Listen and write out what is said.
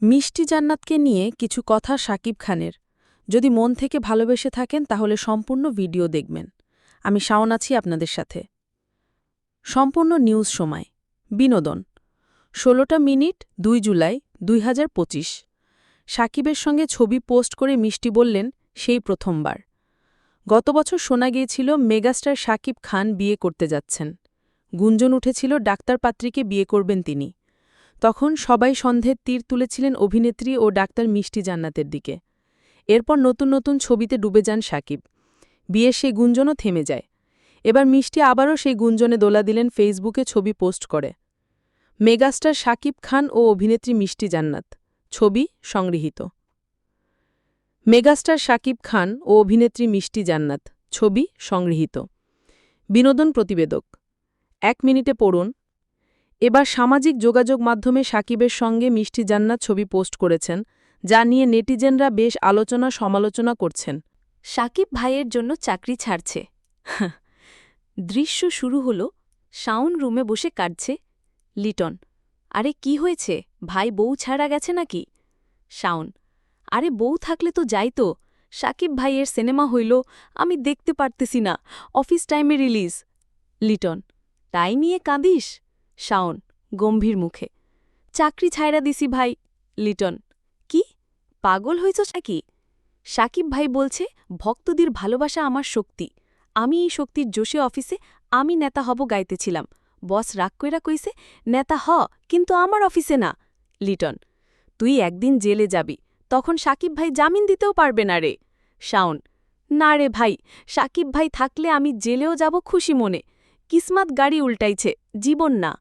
মিষ্টি জান্নাতকে নিয়ে কিছু কথা শাকিব খানের। যদি মন থেকে ভালোবেসে থাকেন তাহলে সম্পূর্ণ ভিডিও দেখবেন। আমি শাওন আছি আপনাদের সাথে। সম্পূর্ণ নিউজ সময়। বিনোদন ১৬টা মিনিট ২ জুলাই ২০২৫। শাকিবের সঙ্গে ছবি পোস্ট করে মিষ্টি বললেন, সেই প্রথমবার। গত বছর শোনা গিয়েছিল মেগাস্টার শাকিব খান বিয়ে করতে যাচ্ছেন। গুঞ্জন উঠেছিল ডাক্তার পাত্রীকে বিয়ে করবেন তিনি। তখন সবাই সন্দেহের তীর তুলেছিলেন অভিনেত্রী ও ডাক্তার মিষ্টি জান্নাতের দিকে। এরপর নতুন নতুন ছবিতে ডুবে যান শাকিব। বিয়ের সেই গুঞ্জনও থেমে যায়। এবার মিষ্টি আবারও সেই গুঞ্জনে দোলা দিলেন ফেসবুকে ছবি পোস্ট করে। মেগাস্টার শাকিব খান ও অভিনেত্রী মিষ্টি জান্নাত। ছবি সংগৃহীত। মেগাস্টার শাকিব খান ও অভিনেত্রী মিষ্টি জান্নাত। ছবি সংগৃহীত। বিনোদন প্রতিবেদক ১ মিনিটে পড়ুন। এবার সামাজিক যোগাযোগ মাধ্যমে শাকিবের সঙ্গে মিষ্টি জান্নাত ছবি পোস্ট করেছেন, যা নিয়ে নেটিজেনরা বেশ আলোচনা সমালোচনা করছেন। শাকিব ভাইয়ের জন্য চাকরি ছাড়ছে। দৃশ্য শুরু হলো, শাওন রুমে বসে কাটছে। লিটন: আরে কি হয়েছে ভাই, বউ ছাড়া গেছে নাকি? শাওন: আরে বউ থাকলে তো যাইতো। শাকিব ভাইয়ের সিনেমা হইল, আমি দেখতে পারতেছি না, অফিস টাইমে রিলিজ। লিটন: তাই নিয়ে কাঁদিস? শাওন গম্ভীর মুখে: চাকরি ছাইড়া দিছি ভাই। লিটন: কি পাগল হইছ নাকি? শাকিব ভাই বলছে, ভক্তদের ভালোবাসা আমার শক্তি। আমি এই শক্তির জোশে অফিসে আমি নেতা হব গাইতেছিলাম। বস রাগ কইরা কইছে, নেতা হ, কিন্তু আমার অফিসে না। লিটন: তুই একদিন জেলে যাবি, তখন শাকিব ভাই জামিন দিতেও পারবে না রে। শাওন: না রে ভাই, শাকিব ভাই থাকলে আমি জেলেও যাব খুশি মনে। কিসমাত গাড়ি উল্টাইছে, জীবন না।